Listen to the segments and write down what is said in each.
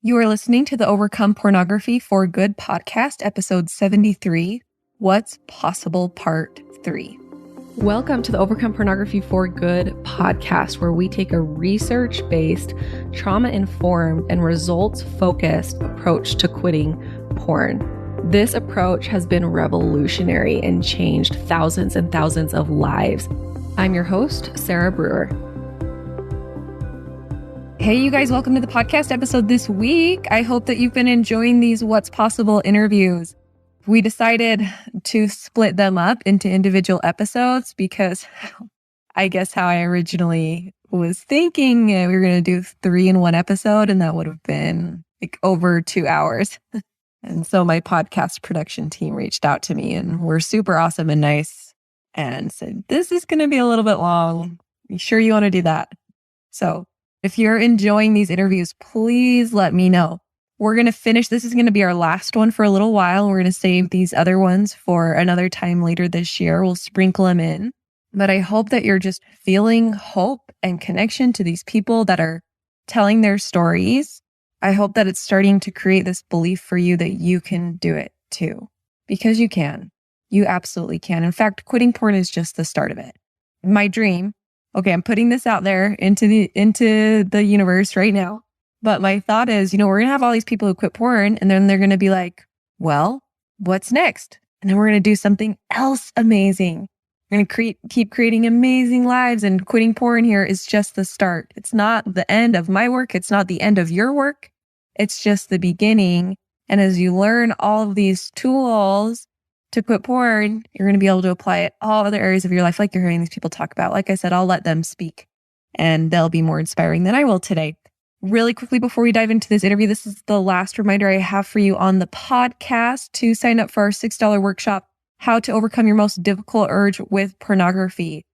You are listening to the Overcome Pornography for Good podcast, episode 73, What's Possible, Part 3. Welcome to the Overcome Pornography for Good podcast, where we take a research-based, trauma-informed, and results-focused approach to quitting porn. This approach has been revolutionary and changed thousands and thousands of lives. I'm your host, Sarah Brewer. Hey, you guys, welcome to the podcast episode this week. I hope that you've been enjoying these What's Possible interviews. We decided to split them up into individual episodes because I guess how I originally was thinking we were going to do 3 in one episode, and that would have been like over 2 hours. And so my podcast production team reached out to me and were super awesome and nice and said, this is going to be a little bit long. You sure you want to do that? So if you're enjoying these interviews, please let me know. We're going to finish. This is going to be our last one for a little while. We're going to save these other ones for another time later this year. We'll sprinkle them in. But I hope that you're just feeling hope and connection to these people that are telling their stories. I hope that it's starting to create this belief for you that you can do it too. Because you can. You absolutely can. In fact, quitting porn is just the start of it. My dream. Okay, I'm putting this out there into the universe right now. But my thought is, we're going to have all these people who quit porn, and then they're going to be like, well, what's next? And then we're going to do something else amazing. We're going to keep creating amazing lives, and quitting porn here is just the start. It's not the end of my work. It's not the end of your work. It's just the beginning. And as you learn all of these tools to quit porn, you're going to be able to apply it all other areas of your life, like you're hearing these people talk about. Like I said, I'll let them speak, and they'll be more inspiring than I will today. Really quickly, before we dive into this interview, this is the last reminder I have for you on the podcast to sign up for our $6 workshop, How to Overcome Your Most Difficult Urge with Pornography.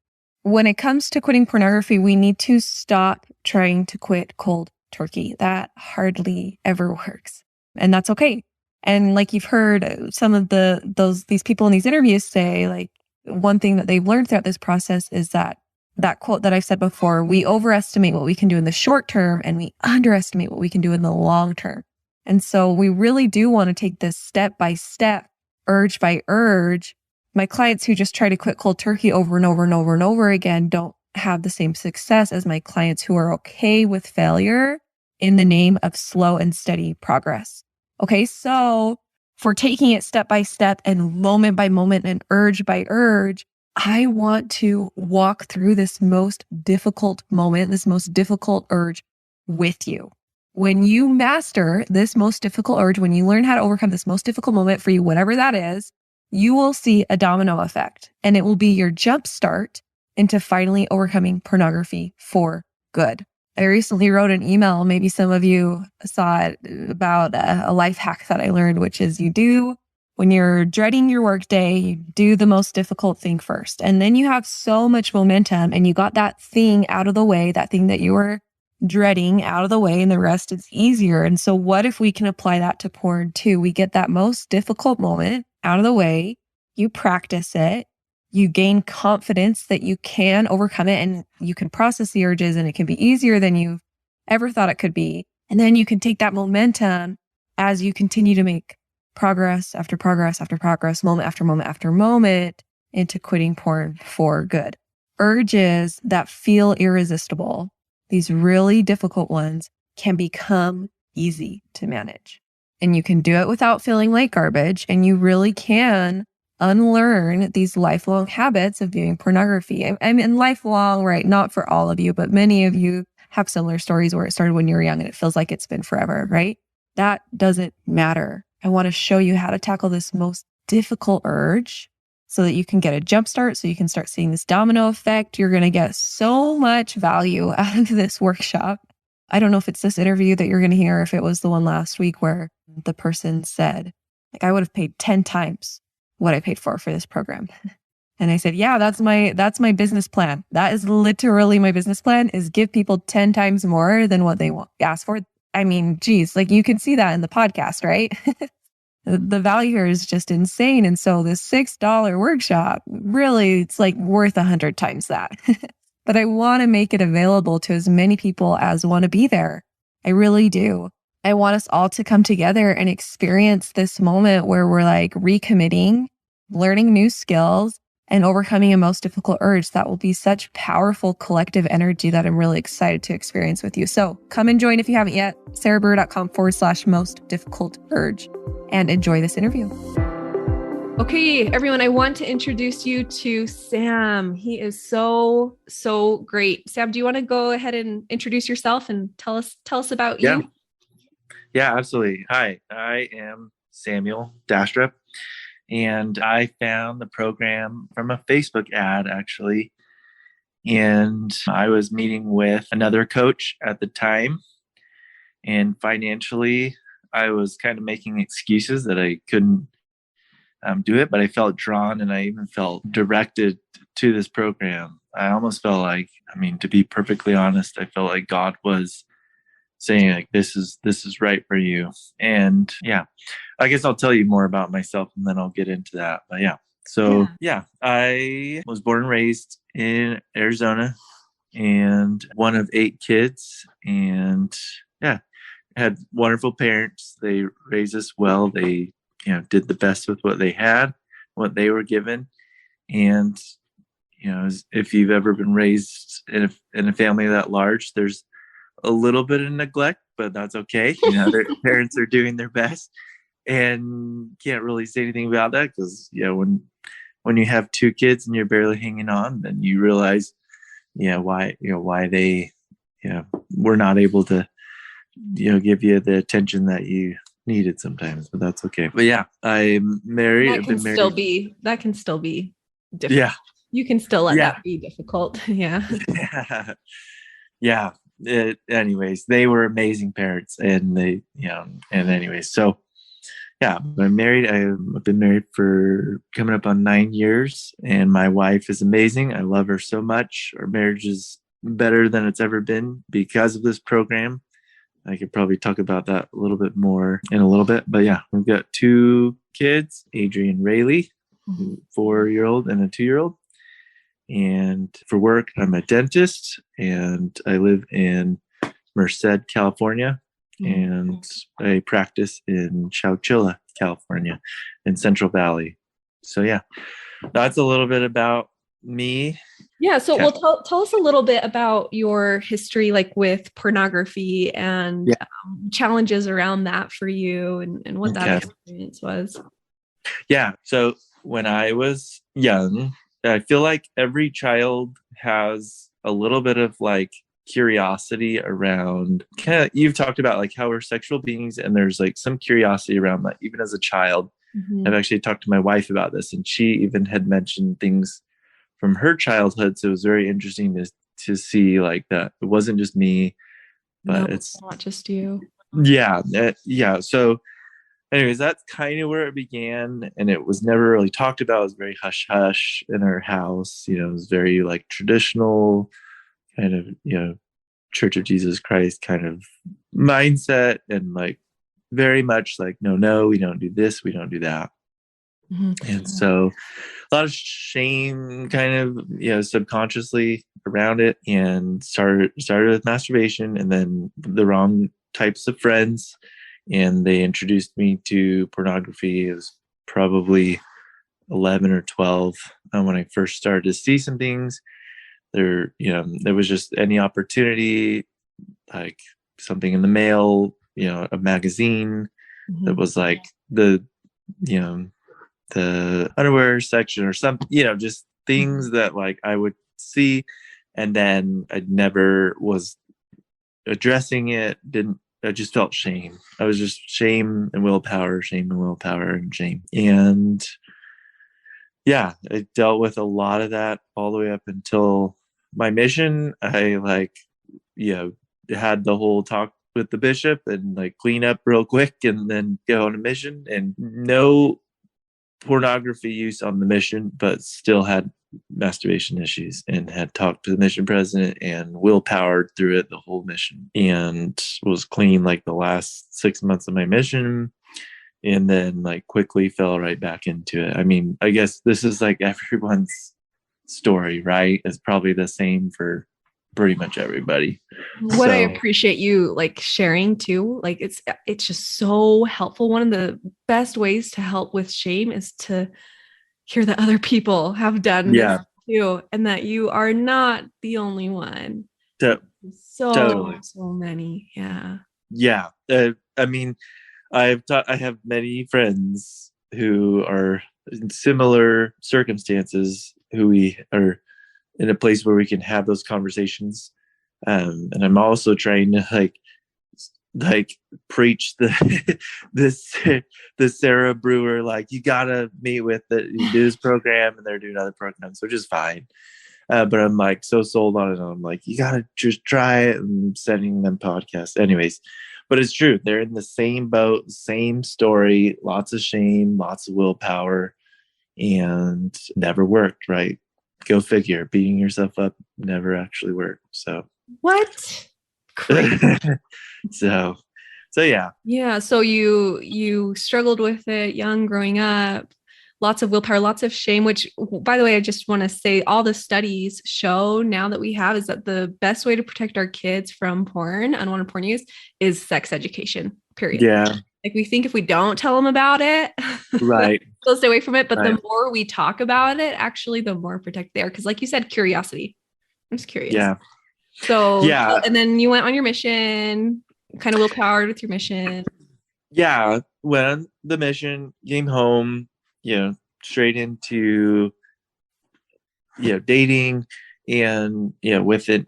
When it comes to quitting pornography, we need to stop trying to quit cold turkey. That hardly ever works, and that's okay. And like you've heard some of these people in these interviews say, like, one thing that they've learned throughout this process is that quote that I've said before, we overestimate what we can do in the short term and we underestimate what we can do in the long term. And so we really do want to take this step by step, urge by urge. My clients who just try to quit cold turkey over and over and over and over again don't have the same success as my clients who are okay with failure in the name of slow and steady progress. Okay, so for taking it step by step and moment by moment and urge by urge, I want to walk through this most difficult moment, this most difficult urge with you. When you master this most difficult urge, when you learn how to overcome this most difficult moment for you, whatever that is, you will see a domino effect, and it will be your jump start into finally overcoming pornography for good. I recently wrote an email, maybe some of you saw it, about a life hack that I learned, which is when you're dreading your work day, you do the most difficult thing first. And then you have so much momentum and you got that thing out of the way, that thing that you were dreading out of the way, and the rest is easier. And so what if we can apply that to porn too? We get that most difficult moment out of the way, you practice it, you gain confidence that you can overcome it and you can process the urges, and it can be easier than you ever thought it could be. And then you can take that momentum as you continue to make progress after progress after progress, moment after moment after moment, into quitting porn for good. Urges that feel irresistible, these really difficult ones, can become easy to manage. And you can do it without feeling like garbage, and you really can unlearn these lifelong habits of viewing pornography. I mean, lifelong, right? Not for all of you, but many of you have similar stories where it started when you were young and it feels like it's been forever, right? That doesn't matter. I want to show you how to tackle this most difficult urge so that you can get a jump start, so you can start seeing this domino effect. You're going to get so much value out of this workshop. I don't know if it's this interview that you're going to hear, if it was the one last week where the person said, like, I would have paid 10 times what I paid for this program. And I said, yeah, that's my business plan. That is literally my business plan, is give people 10 times more than what they ask for. I mean, geez, like you can see that in the podcast, right? The value here is just insane. And so this $6 workshop, really, it's like worth 100 times that. But I want to make it available to as many people as want to be there. I really do. I want us all to come together and experience this moment where we're like recommitting, learning new skills, and overcoming a most difficult urge. That will be such powerful collective energy that I'm really excited to experience with you. So come and join if you haven't yet, sarahbrewer.com/most difficult urge, and enjoy this interview. Okay, everyone, I want to introduce you to Sam. He is so great. Sam, do you want to go ahead and introduce yourself and tell us about you? Yeah, absolutely. Hi, I am Samuel Dastrup, and I found the program from a Facebook ad, actually. And I was meeting with another coach at the time, and financially, I was kind of making excuses that I couldn't do it, but I felt drawn and I even felt directed to this program. I almost felt like, to be perfectly honest, I felt like God was saying like this is right for you. And yeah, I guess I'll tell you more about myself and then I'll get into that. But I was born and raised in Arizona and one of 8 kids, and had wonderful parents. They raised us well. They did the best with what they had, what they were given. And if you've ever been raised in a family that large, there's a little bit of neglect, but that's okay. Their parents are doing their best, and can't really say anything about that because when you have 2 kids and you're barely hanging on, then you realize why they were not able to give you the attention that you needed sometimes, but that's okay. But yeah, I'm married. That can still be difficult. Yeah, you can still let that be difficult. Yeah. Yeah. Anyways, they were amazing parents, and anyways, so yeah, I'm married. I've been married for coming up on 9 years, and my wife is amazing. I love her so much. Our marriage is better than it's ever been because of this program. I could probably talk about that a little bit more in a little bit, but yeah, we've got 2 kids, Adrian Rayleigh, 4-year-old, and a 2-year-old. And for work, I'm a dentist, and I live in Merced, California, and I practice in Chowchilla, California, in Central Valley. So yeah, that's a little bit about me. Yeah. So, tell us a little bit about your history, like with pornography and challenges around that for you, and what that experience was. Yeah. So when I was young, I feel like every child has a little bit of like curiosity around you've talked about like how we're sexual beings, and there's like some curiosity around that even as a child. I've actually talked to my wife about this, and she even had mentioned things from her childhood. So it was very interesting to see like that it wasn't just me, but it's not just you. Yeah. So anyways, that's kind of where it began, and it was never really talked about. It was very hush hush in our house. It was very like traditional kind of, Church of Jesus Christ kind of mindset, and like very much like, no, we don't do this, we don't do that. And so a lot of shame kind of, subconsciously around it, and started with masturbation, and then the wrong types of friends. And they introduced me to pornography. It was probably 11 or 12 when I first started to see some things. There was just any opportunity, like something in the mail, a magazine that was like the underwear section or something, just things that like I would see, and then I never was addressing it. I just felt shame. I was just shame and willpower, and shame. And yeah, I dealt with a lot of that all the way up until my mission. I had the whole talk with the bishop and like clean up real quick and then go on a mission, and no pornography use on the mission, but still had masturbation issues, and had talked to the mission president and willpowered through it the whole mission, and was clean like the last 6 months of my mission, and then like quickly fell right back into it. I guess this is like everyone's story, right? It's probably the same for pretty much everybody. What I appreciate you like sharing too, like it's just so helpful. One of the best ways to help with shame is to hear that other people have done this too, and that you are not the only one. So many. Yeah. I mean, I have many friends who are in similar circumstances, who we are in a place where we can have those conversations. And I'm also trying to like preach this the Sarah Brewer, like, you gotta meet with it, you do this program, and they're doing other programs, which is fine. But I'm like so sold on it. I'm like, you gotta just try it, and sending them podcasts. Anyways, but it's true. They're in the same boat, same story, lots of shame, lots of willpower, and never worked, right? Go figure. Beating yourself up never actually worked. So what? Crazy. so yeah. Yeah. So you struggled with it young, growing up, lots of willpower, lots of shame, which, by the way, I just want to say all the studies show now that we have is that the best way to protect our kids from porn, unwanted porn use, is sex education, period. Yeah. Like, we think if we don't tell them about it, right, they'll stay away from it. But right. The more we talk about it, actually, the more protected they are. Because like you said, curiosity. I'm just curious. Yeah. So, yeah. And then you went on your mission, kind of willpowered with your mission. Yeah. Went on the mission, came home, straight into, dating. And, within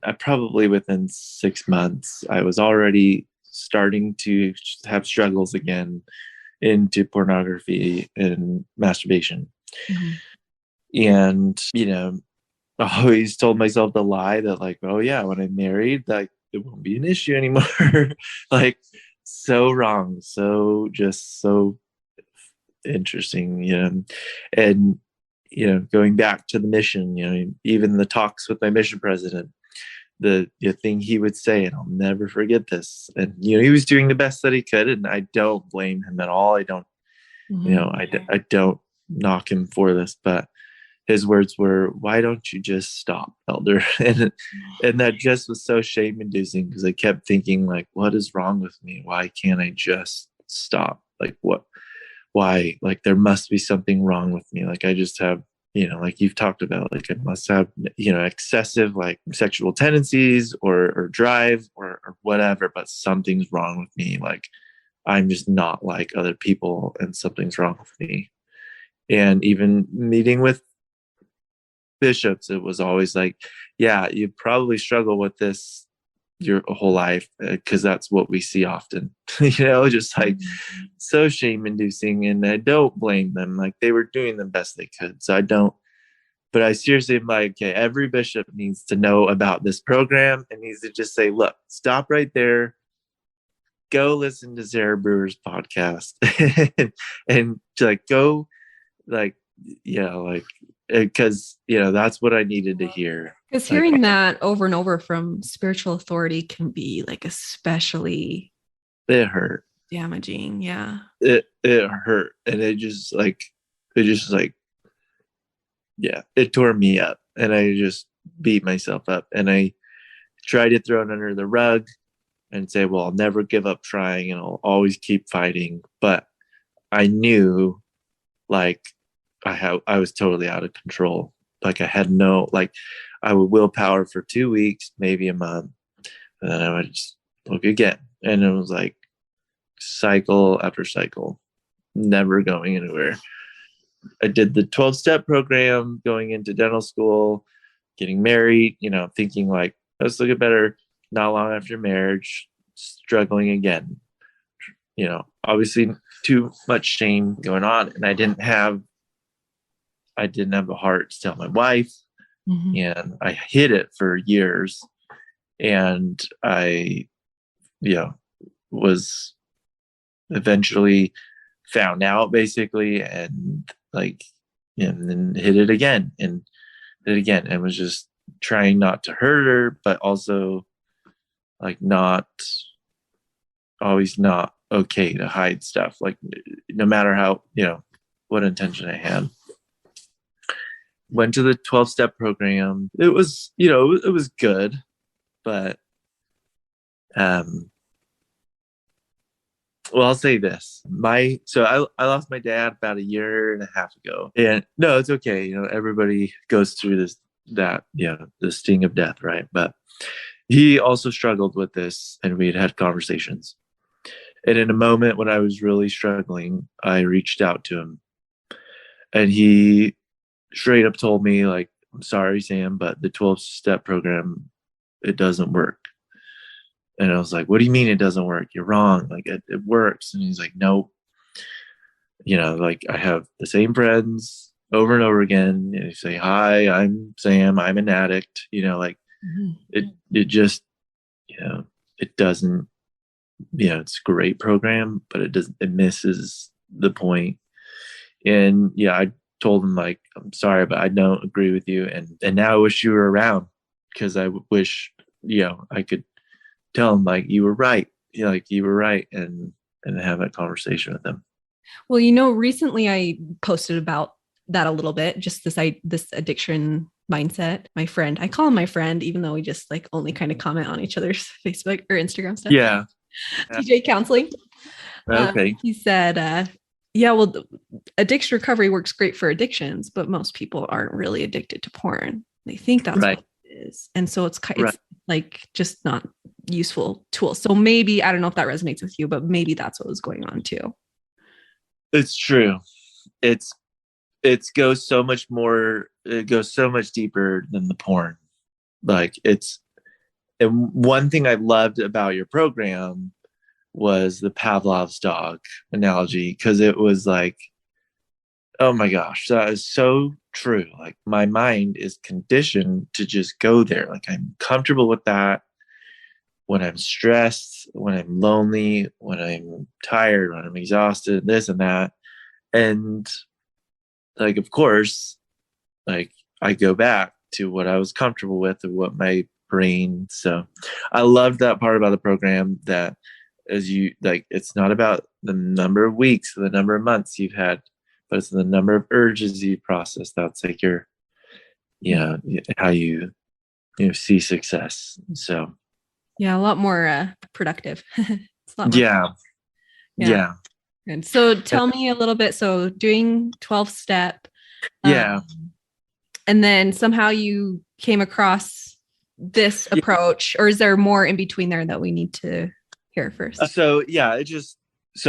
6 months, I was already starting to have struggles again into pornography and masturbation. Mm-hmm. And, I always told myself the lie that, like, oh yeah, when I'm married, like, it won't be an issue anymore. Like, so wrong. So interesting, and, going back to the mission, even the talks with my mission president, the thing he would say, and I'll never forget this. And, he was doing the best that he could, and I don't blame him at all. I don't, I don't knock him for this, but his words were, "Why don't you just stop, Elder?" And that just was so shame inducing, because I kept thinking, like, what is wrong with me? Why can't I just stop? Like, what? Why? Like, there must be something wrong with me. Like, I just have, like you've talked about, like, I must have, excessive, like, sexual tendencies or drive or whatever, but something's wrong with me. Like, I'm just not like other people, and something's wrong with me. And even meeting with bishops, it was always like, yeah, you probably struggle with this your whole life, because that's what we see often. Just like so shame inducing. And I don't blame them. Like, they were doing the best they could, so I don't. But I seriously am like, okay, every bishop needs to know about this program and needs to just say, look, stop right there, go listen to Sarah Brewer's podcast, and like, go, like, because that's what I needed to hear. Because hearing that over and over from spiritual authority can be, like, especially, it hurt, damaging. Yeah, it hurt, and it just it tore me up, and I just beat myself up, and I tried to throw it under the rug and say, well, I'll never give up trying, and I'll always keep fighting. But I knew, like, I was totally out of control. Like, I had I would willpower for 2 weeks, maybe a month, and then I would just look again. And it was like cycle after cycle, never going anywhere. I did the 12-step program going into dental school, getting married, thinking, like, let's look at better. Not long after marriage, struggling again. Obviously too much shame going on, and I didn't have a heart to tell my wife. Mm-hmm. And I hid it for years, and I was eventually found out, basically, and then hid it again and was just trying not to hurt her, but also, like, not okay to hide stuff, like, no matter how, what intention I had. Went to the 12-step program. It was, it was good. But well, I'll say this. I lost my dad about a year and a half ago. And no, it's okay. You know, everybody goes through the sting of death, right? But he also struggled with this, and we had conversations. And in a moment when I was really struggling, I reached out to him, and he straight up told me, like, I'm sorry, Sam, but the 12-step program, it doesn't work. And I was like, what do you mean it doesn't work? You're wrong. Like, it works. And he's like, nope. You know, like, I have the same friends over and over again. And you say, hi, I'm Sam. I'm an addict. You know, like, it just, you know, it doesn't, you know, it's a great program, but it misses the point. And yeah, I told him, like, I'm sorry, but I don't agree with you. And now I wish you were around, because I wish, you know, I could tell him, like, you were right. You know, like, you were right, and have that conversation with him. Well, you know, recently I posted about that a little bit, just this addiction mindset. My friend, I call him my friend, even though we just like only kind of comment on each other's Facebook or Instagram stuff. Yeah. TJ Counseling. Okay. He said, yeah, well, addiction recovery works great for addictions, but most people aren't really addicted to porn. They think that's right. what it is. And so it's like just not useful tool. So maybe, I don't know if that resonates with you, but maybe that's what was going on too. It's true. It goes so much deeper than the porn. Like, and one thing I loved about your program was the Pavlov's dog analogy, because it was like, oh my gosh, that is so true. Like, my mind is conditioned to just go there. Like, I'm comfortable with that when I'm stressed, when I'm lonely, when I'm tired, when I'm exhausted, this and that. And like, of course, like, I go back to what I was comfortable with and what my brain. So I loved that part about the program, that as you like, it's not about the number of weeks or the number of months you've had, but it's the number of urges you process. That's like your, how you see success. So yeah, a lot more productive. It's a lot more. Yeah. And so tell me a little bit. So doing 12-step. And then somehow you came across this approach, or is there more in between there that we need to hear first?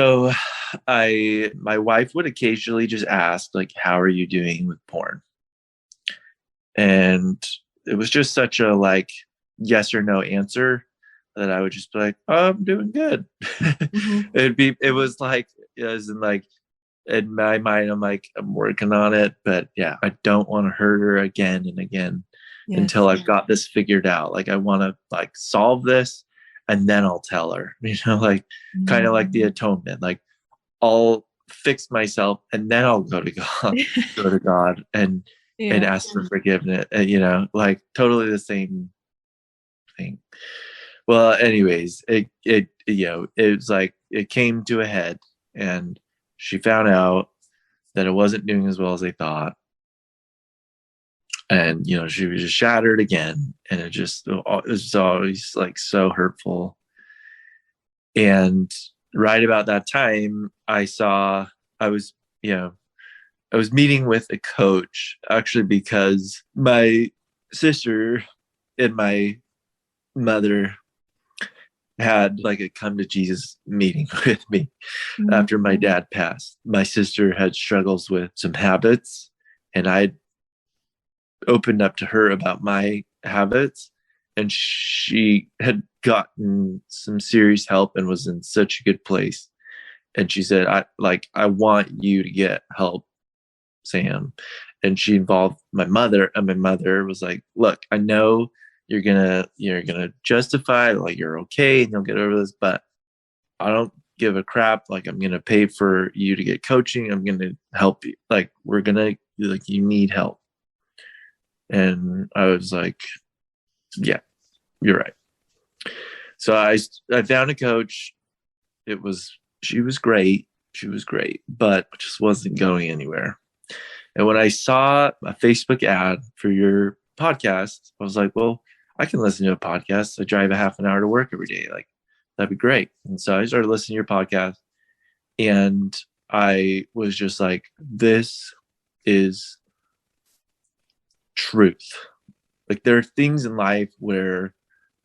My wife would occasionally just ask, like, how are you doing with porn? And it was just such a, like, yes or no answer that I would just be like, oh, I'm doing good. It was like, in my mind, I'm like, I'm working on it, but yeah, I don't want to hurt her again and again until I've got this figured out. Like, I want to, like, solve this, and then I'll tell her, like, kind of like the atonement. Like, I'll fix myself, and then I'll go to God, and ask for forgiveness. Like, totally the same thing. Well, anyways, it was like, it came to a head, and she found out that it wasn't doing as well as they thought. And, she was just shattered again. And it was always, like, so hurtful. And right about that time, I was meeting with a coach, actually, because my sister and my mother had, like, a come to Jesus meeting with me after my dad passed. My sister had struggles with some habits, and I opened up to her about my habits, and she had gotten some serious help and was in such a good place. And she said, I want you to get help, Sam. And she involved my mother, and my mother was like, look, I know you're gonna justify, like, you're okay and you'll get over this, but I don't give a crap. Like, I'm gonna pay for you to get coaching. I'm gonna help you. Like, you need help. And I was like, yeah, you're right. So I found a coach. She was great, but just wasn't going anywhere. And when I saw a Facebook ad for your podcast, I was like, well, I can listen to a podcast. I drive a half an hour to work every day. Like, that'd be great. And so I started listening to your podcast, and I was just like, this is truth. Like, there are things in life where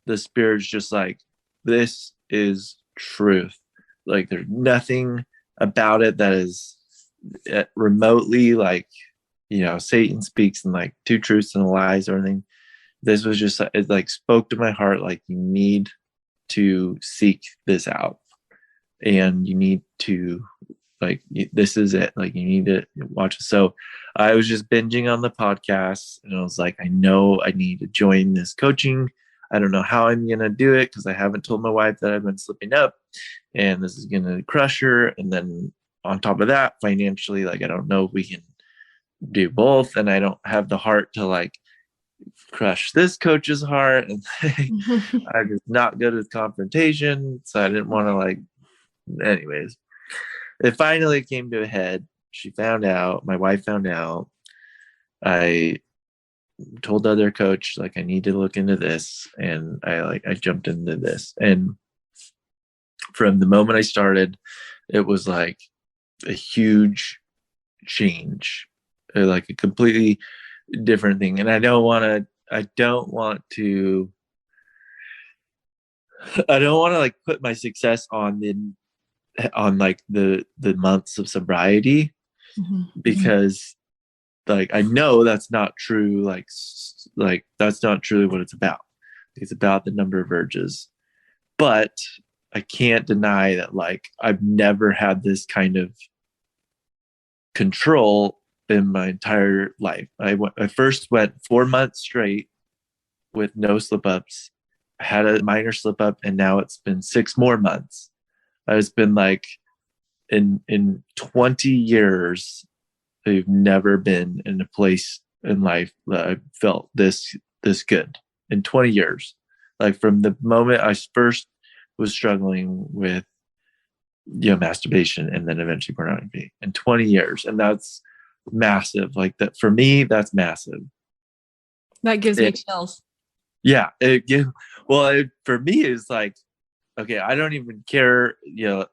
the Spirit's just like, this is truth. Like, there's nothing about it that is remotely like, Satan speaks in like two truths and a lies or anything. This was just, it like spoke to my heart. Like, you need to seek this out, and you need to, like, this is it. Like, you need to watch it. So I was just binging on the podcast, and I was like, I know I need to join this coaching. I don't know how I'm going to do it, because I haven't told my wife that I've been slipping up, and this is going to crush her. And then on top of that, financially, like, I don't know if we can do both. And I don't have the heart to like crush this coach's heart. And I'm just not good with confrontation. So I didn't want to like, anyways, it finally came to a head. She found out, my wife found out. I told the other coach, like, I need to look into this. And I jumped into this. And from the moment I started, it was like a huge change, like a completely different thing. And I don't want to like put my success on like the months of sobriety, because like, I know that's not true. Like that's not truly what it's about. It's about the number of urges. But I can't deny that, like, I've never had this kind of control in my entire life. I first went 4 months straight with no slip ups. I had a minor slip up, and now it's been 6 more months. It's been like, in 20 years, I've never been in a place in life that I felt this good in 20 years. Like, from the moment I first was struggling with, masturbation, and then eventually pornography, in 20 years. And that's massive. Like, that for me, that's massive. That gives me chills. Yeah. For me, it's like, okay, I don't even care,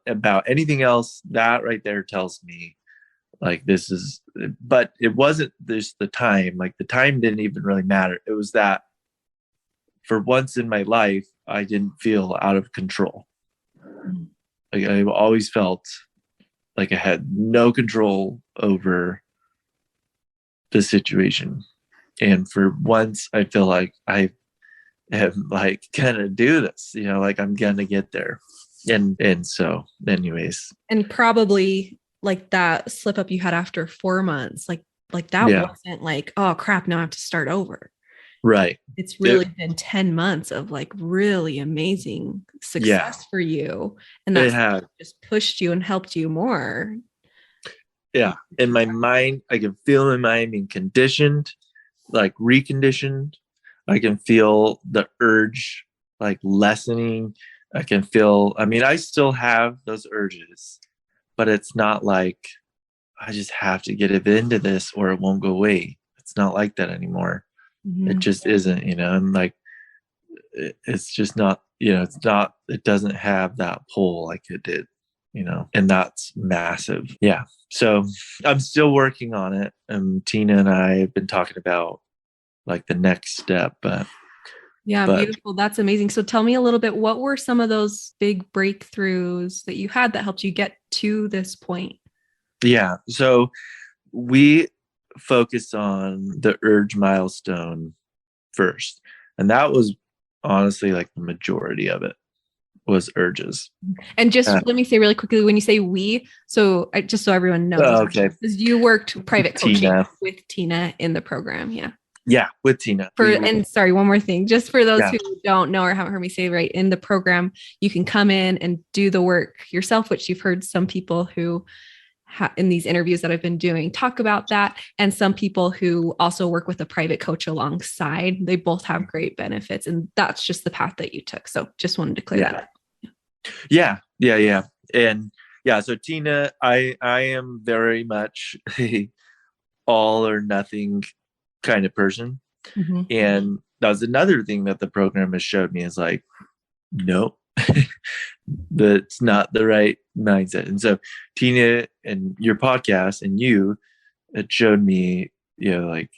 about anything else. That right there tells me, like, this is, but it wasn't this, the time, like, the time didn't even really matter. It was that for once in my life, I didn't feel out of control. Like, I've always felt like I had no control over the situation. And for once, I feel like I am like gonna do this, like, I'm gonna get there. And so anyways. And probably like that slip up you had after 4 months, like that wasn't like, oh crap, now I have to start over. Right. It's really been 10 months of like really amazing success for you. And that's just pushed you and helped you more. Yeah. In my mind, I can feel my mind being conditioned, like reconditioned. I can feel the urge like lessening. I can feel, I still have those urges, but it's not like I just have to get into this or it won't go away. It's not like that anymore. It just isn't, and like, it's just not, it doesn't have that pull like it did, and that's massive. Yeah. So I'm still working on it. Tina and I have been talking about like the next step, but beautiful. That's amazing. So tell me a little bit, what were some of those big breakthroughs that you had that helped you get to this point? Yeah. So we focused on the urge milestone first. And that was honestly like the majority of it was urges. And just let me say really quickly, when you say we, so just so everyone knows, okay, because you worked private coaching with Tina in the program. Yeah, with Tina. And sorry, one more thing, just for those who don't know or haven't heard me say, right, in the program, you can come in and do the work yourself, which you've heard some people who in these interviews that I've been doing talk about that. And some people who also work with a private coach alongside, they both have great benefits. And that's just the path that you took. So just wanted to clear that up. Yeah. And so Tina, I am very much a all or nothing kind of person. And that was another thing that the program has showed me is like, nope, that's not the right mindset. And so Tina and your podcast and you, it showed me, like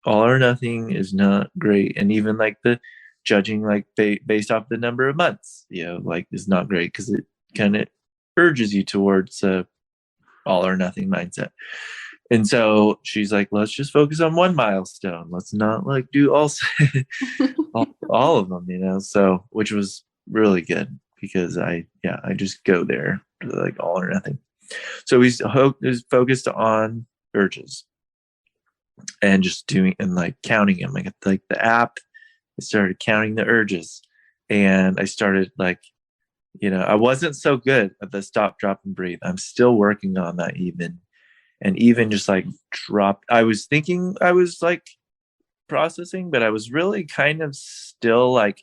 all or nothing is not great. And even like the judging, like based off the number of months, like is not great because it kind of urges you towards a all or nothing mindset. And so she's like, let's just focus on one milestone. Let's not like do all of them, so, which was really good because I just go there like all or nothing. So we focused on urges and just doing and like counting them. Like the app, I started counting the urges, and I started like, I wasn't so good at the stop, drop, and breathe. I'm still working on that even. And even just like I was thinking I was like processing, but I was really kind of still like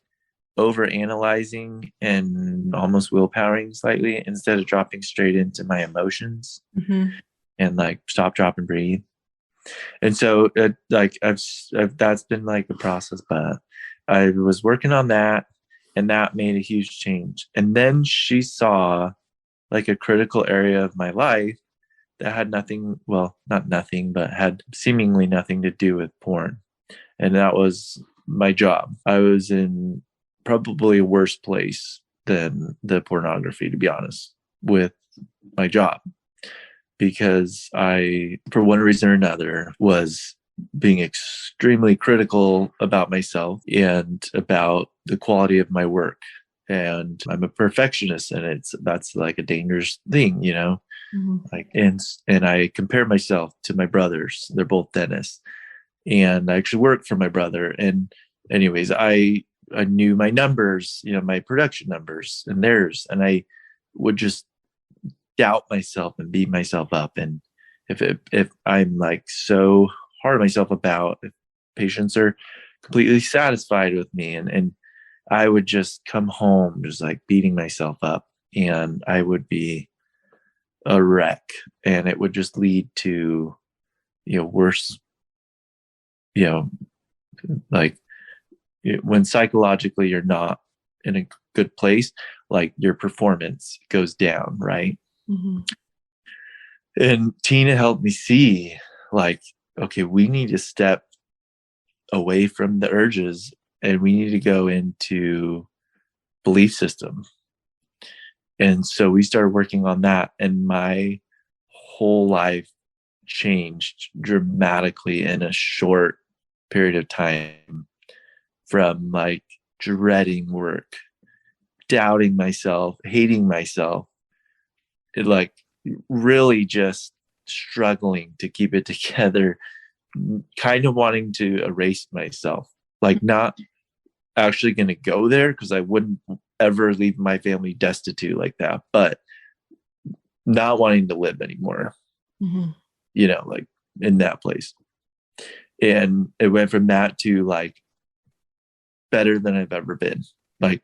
over analyzing and almost willpowering slightly instead of dropping straight into my emotions and like stop, drop, and breathe. And so like I've that's been like the process, but I was working on that, and that made a huge change. And then she saw like a critical area of my life that had nothing, well, not nothing, but had seemingly nothing to do with porn. And that was my job. I was in probably a worse place than the pornography, to be honest, with my job, because I, for one reason or another, was being extremely critical about myself and about the quality of my work. And I'm a perfectionist, and that's like a dangerous thing, like, and I compare myself to my brothers. They're both dentists, and I actually work for my brother. And anyways, I knew my numbers, my production numbers and theirs, and I would just doubt myself and beat myself up. And if I'm like so hard on myself about if patients are completely satisfied with me, and I would just come home just like beating myself up, and I would be a wreck, and it would just lead to worse, like when psychologically you're not in a good place, like your performance goes down, right? And Tina helped me see like, okay, we need to step away from the urges, and we need to go into belief system. And so we started working on that, and my whole life changed dramatically in a short period of time, from like dreading work, doubting myself, hating myself, it like really just struggling to keep it together, kind of wanting to erase myself, like not actually going to go there because I wouldn't ever leave my family destitute like that, but not wanting to live anymore, like in that place. And it went from that to like better than I've ever been. Like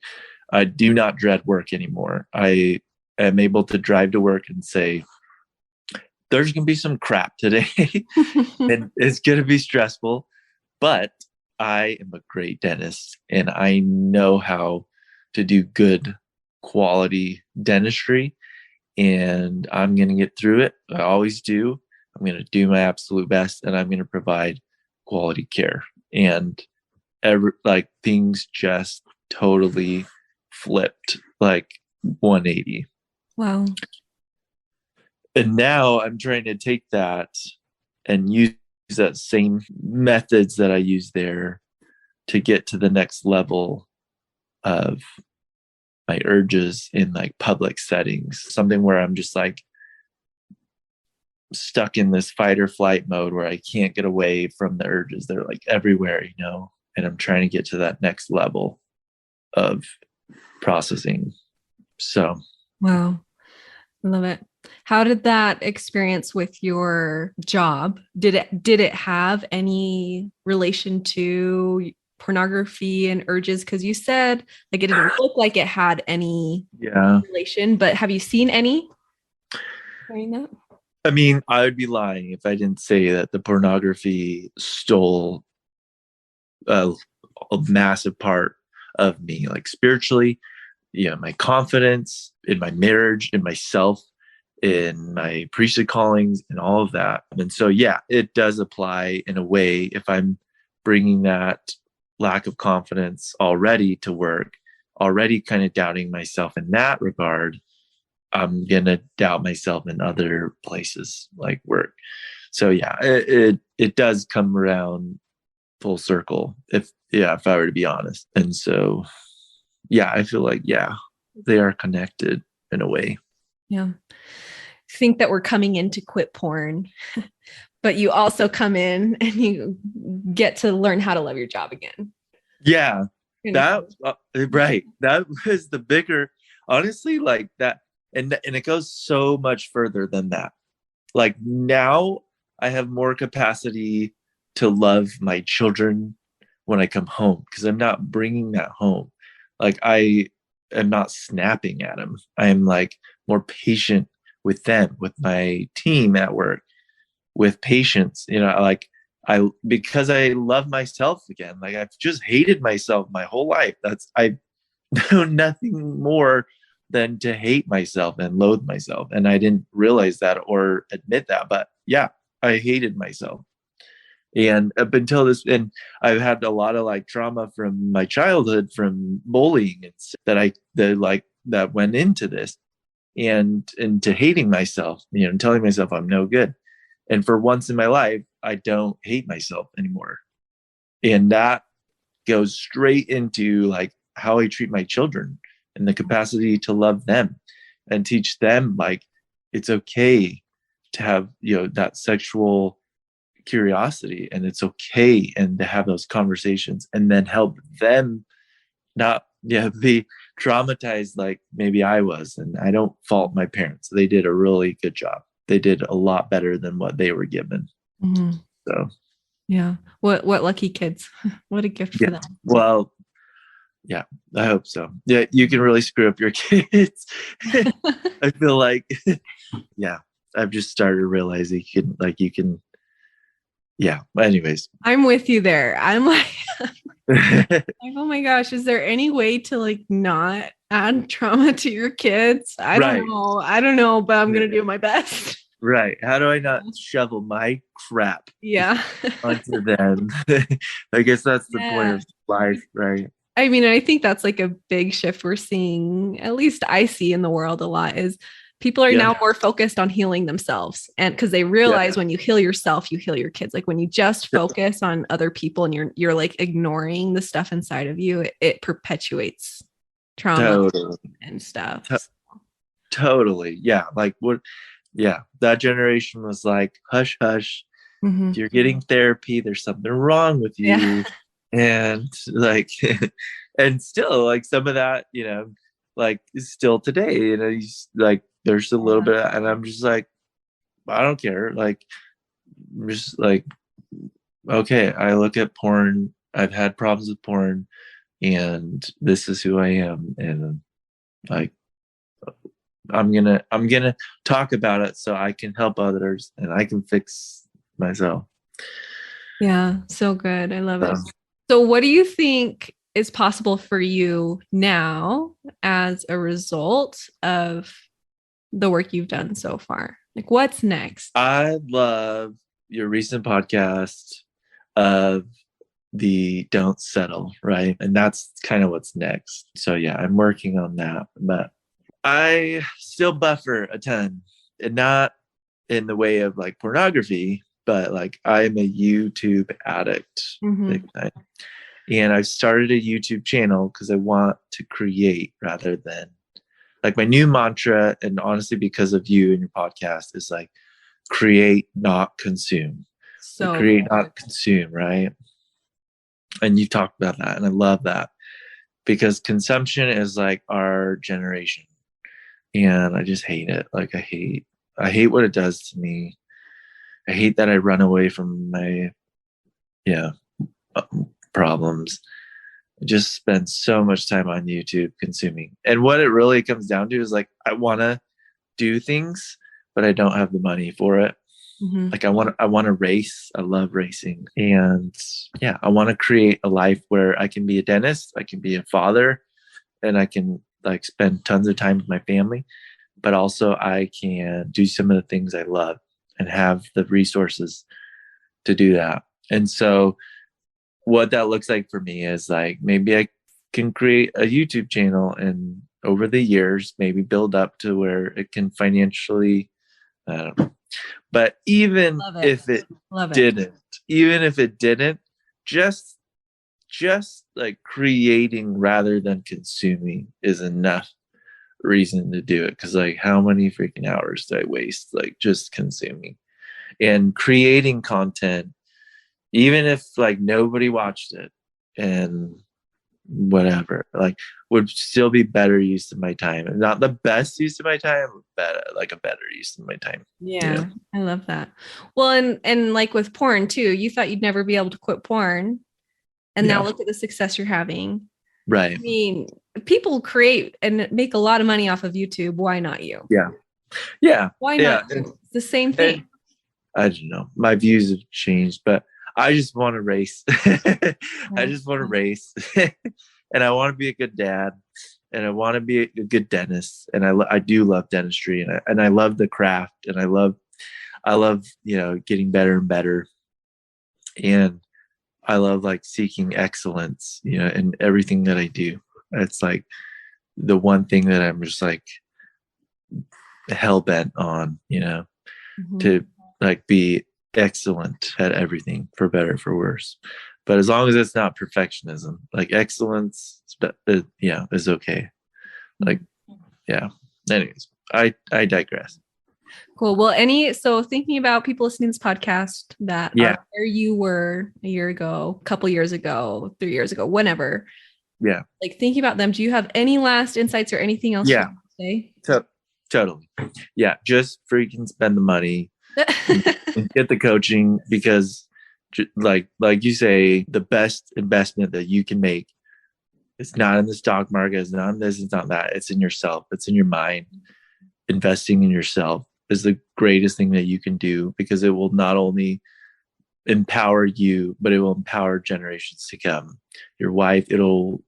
I do not dread work anymore. I am able to drive to work and say, there's going to be some crap today and it's going to be stressful, but I am a great dentist and I know how to do good quality dentistry, and I'm going to get through it. I always do. I'm going to do my absolute best, and I'm going to provide quality care. And like things just totally flipped like 180. Wow. And now I'm trying to take that and use that same methods that I use there to get to the next level of my urges in like public settings, something where I'm just like stuck in this fight or flight mode where I can't get away from the urges. They're like everywhere, and I'm trying to get to that next level of processing. So, wow. I love it. How did that experience with your job? Did it have any relation to pornography and urges? Because you said like it didn't look like it had any relation, but have you seen any during that? I mean, I would be lying if I didn't say that the pornography stole a massive part of me, like spiritually, my confidence in my marriage, in myself, in my priesthood callings, and all of that. And so, yeah, it does apply in a way if I'm bringing that lack of confidence already to work, already kind of doubting myself in that regard, I'm going to doubt myself in other places like work. So yeah, it does come around full circle if I were to be honest. And so, yeah, I feel like, yeah, they are connected in a way. Yeah. Think that we're coming in to quit porn, but you also come in and you get to learn how to love your job again. Yeah, that right. That was the bigger, honestly, like that. And it goes so much further than that. Like now I have more capacity to love my children when I come home because I'm not bringing that home. Like I am not snapping at them. I'm like more patient with them, with my team at work, with patience, like because I love myself again. Like I've just hated myself my whole life. I know nothing more than to hate myself and loathe myself. And I didn't realize that or admit that, but yeah, I hated myself. And up until this, and I've had a lot of like trauma from my childhood, from bullying that went into this and into hating myself, and telling myself I'm no good. And for once in my life, I don't hate myself anymore. And that goes straight into like how I treat my children and the capacity to love them and teach them like it's okay to have, that sexual curiosity, and it's okay, and to have those conversations and then help them not be traumatized like maybe I was. And I don't fault my parents. They did a really good job. They did a lot better than what they were given. Mm-hmm. So yeah, what lucky kids. What a gift for them. Well, yeah, I hope so. Yeah, you can really screw up your kids. I feel like yeah, I've just started realizing you can yeah. Anyways, I'm with you there. I'm like oh my gosh, is there any way to like not add trauma to your kids? I don't know, but I'm gonna do my best. Right. How do I not shovel my crap onto them? I guess that's the point of life, right? I mean, I think that's like a big shift we're seeing, at least I see in the world a lot, is people are now more focused on healing themselves. And because they realize when you heal yourself, you heal your kids. Like when you just focus on other people and you're like ignoring the stuff inside of you, it perpetuates trauma and stuff. Totally. Yeah. Like what? Yeah. That generation was like, hush, hush. Mm-hmm. If you're getting therapy, there's something wrong with you. Yeah. And like, and still like some of that, like still today, like there's a little bit, and I'm just like, I don't care. Like, I'm just like, okay, I look at porn. I've had problems with porn, and this is who I am. And like, I'm gonna talk about it so I can help others and I can fix myself. Yeah, so good. I love it. So what do you think is possible for you now as a result of the work you've done so far? Like what's next? I love your recent podcast of the don't settle, right? And that's kind of what's next. So yeah, I'm working on that, but I still buffer a ton, and not in the way of like pornography, but like I'm a YouTube addict. Big time. And I've started a YouTube channel because I want to create rather than like my new mantra. And honestly, because of you and your podcast, is like create, not consume. So like create, not consume, right? And you talked about that, and I love that because consumption is like our generation, and I just hate it. Like I hate what it does to me. I hate that I run away from my problems. I just spend so much time on YouTube consuming. And what it really comes down to is like I want to do things, but I don't have the money for it. Like I want to race. I love racing. And yeah, I want to create a life where I can be a dentist, I can be a father, and I can like spend tons of time with my family, but also I can do some of the things I love and have the resources to do that. And so what that looks like for me is like maybe I can create a YouTube channel and over the years maybe build up to where it can financially, I don't know. But even if it didn't, just like creating rather than consuming is enough reason to do it. Because like how many freaking hours do I waste like just consuming and creating content, even if like nobody watched it and whatever, like would still be better use of my time, and not the best use of my time, but like a better use of my time. Yeah, I love that. Well, and like with porn too, you thought you'd never be able to quit porn, and now look at the success you're having. Right. I mean, people create and make a lot of money off of YouTube. Why not you? Yeah. Why not you? It's the same thing. I don't know. My views have changed, but I just want to race. I just want to race. And I want to be a good dad, and I want to be a good dentist. And I do love dentistry, and I love the craft, and I love, getting better and better. And I love like seeking excellence, in everything that I do. It's like the one thing that I'm just like hell bent on, to like be excellent at everything, for better, for worse. But as long as it's not perfectionism, like excellence, is okay. Like, yeah. Anyways, I digress. Cool. Well, so thinking about people listening to this podcast that are where you were a year ago, a couple years ago, 3 years ago, whenever. Yeah. Like thinking about them, do you have any last insights or anything else you want to say? Totally. Yeah. Just freaking spend the money and get the coaching, because like you say, the best investment that you can make, it's not in the stock market, it's not in this, it's not that, it's in yourself, it's in your mind. Investing in yourself is the greatest thing that you can do, because it will not only empower you, but it will empower generations to come. Your wife, your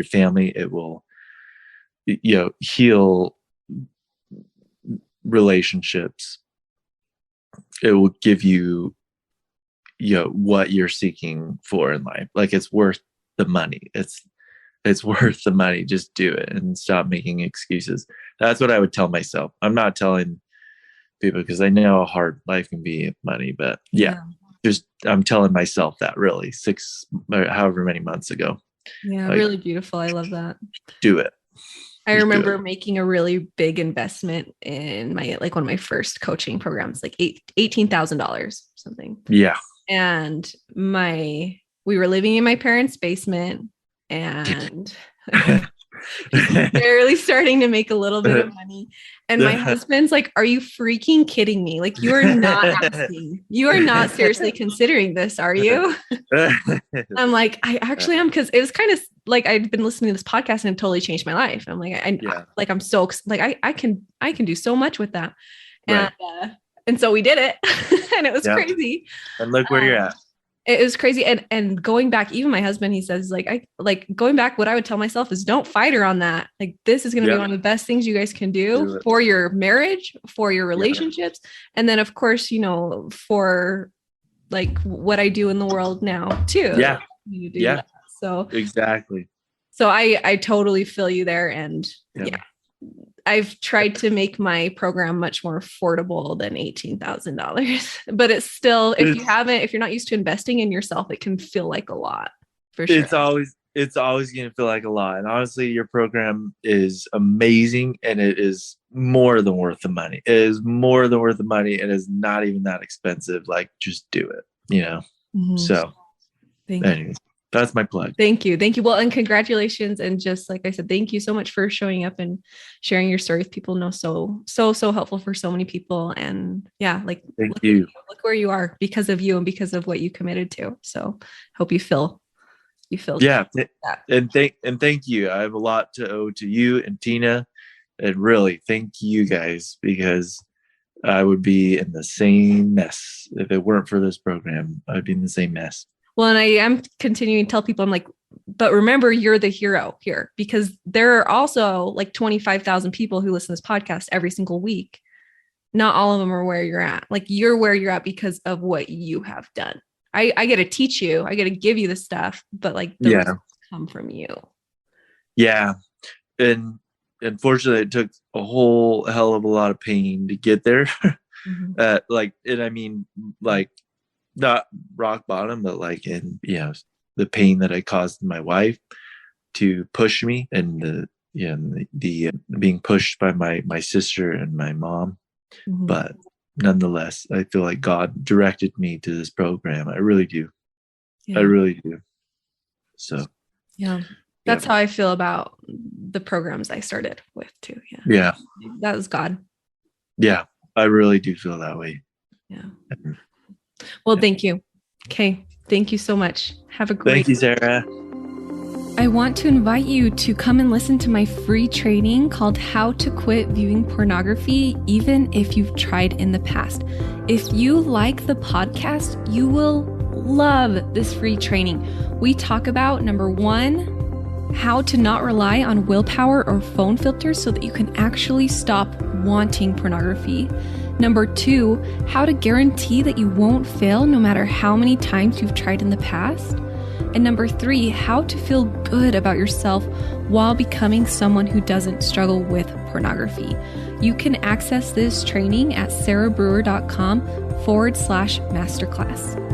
family, it will, heal relationships. It will give you, what you're seeking for in life. Like it's worth the money. It's worth the money. Just do it and stop making excuses. That's what I would tell myself. I'm not telling people, because I know how hard life can be with money, but just I'm telling myself that really 6 or however many months ago. Yeah, like, really beautiful. I love that. Do it. I remember making a really big investment in one of my first coaching programs, like $18,000 something. Yeah. And we were living in my parents' basement, and barely starting to make a little bit of money. And my husband's like, "Are you freaking kidding me? Like, you are not seriously considering this, are you?" I'm like, "I actually am," because it was kind of like I'd been listening to this podcast and it totally changed my life. I'm like, I'm so like I can do so much with that. Right. And so we did it, and it was crazy. And look where you're at. It was crazy. And going back, even my husband, he says going back, what I would tell myself is don't fight her on that. Like, this is going to be one of the best things you guys can do for your marriage, for your relationships. And then of course, for like what I do in the world now too. Yeah. That. So exactly. So I totally feel you there. And I've tried to make my program much more affordable than $18,000, but it's still, if you're not used to investing in yourself, it can feel like a lot, for sure. It's always going to feel like a lot. And honestly, your program is amazing, and it is more than worth the money. It is more than worth the money. And it's not even that expensive. Like, just do it, So anyways. That's my plug. Thank you. Well, and congratulations. And just like I said, thank you so much for showing up and sharing your story with people. So helpful for so many people. And thank you. Look where you are because of you and because of what you committed to. So hope you feel. Yeah. And thank you. I have a lot to owe to you and Tina, and really thank you guys, because I would be in the same mess. If it weren't for this program, I'd be in the same mess. Well, and I am continuing to tell people, I'm like, but remember, you're the hero here, because there are also like 25,000 people who listen to this podcast every single week. Not all of them are where you're at. Like, you're where you're at because of what you have done. I get to teach you, I get to give you the stuff, but like the results come from you. Yeah. And unfortunately, it took a whole hell of a lot of pain to get there. And I mean, like, not rock bottom, but like in, the pain that I caused my wife to push me, and the being pushed by my sister and my mom. But nonetheless, I feel like God directed me to this program. I really do. I really do. So that's how I feel about the programs I started with too. Yeah. That was God. Yeah. I really do feel that way. Yeah. Well, thank you. Okay. Thank you so much. Have a great Thank you, Sarah. I want to invite you to come and listen to my free training called How to Quit Viewing Pornography, even if you've tried in the past. If you like the podcast, you will love this free training. We talk about, number 1, how to not rely on willpower or phone filters so that you can actually stop wanting pornography. Number 2, how to guarantee that you won't fail no matter how many times you've tried in the past. And number 3, how to feel good about yourself while becoming someone who doesn't struggle with pornography. You can access this training at sarahbrewer.com/masterclass.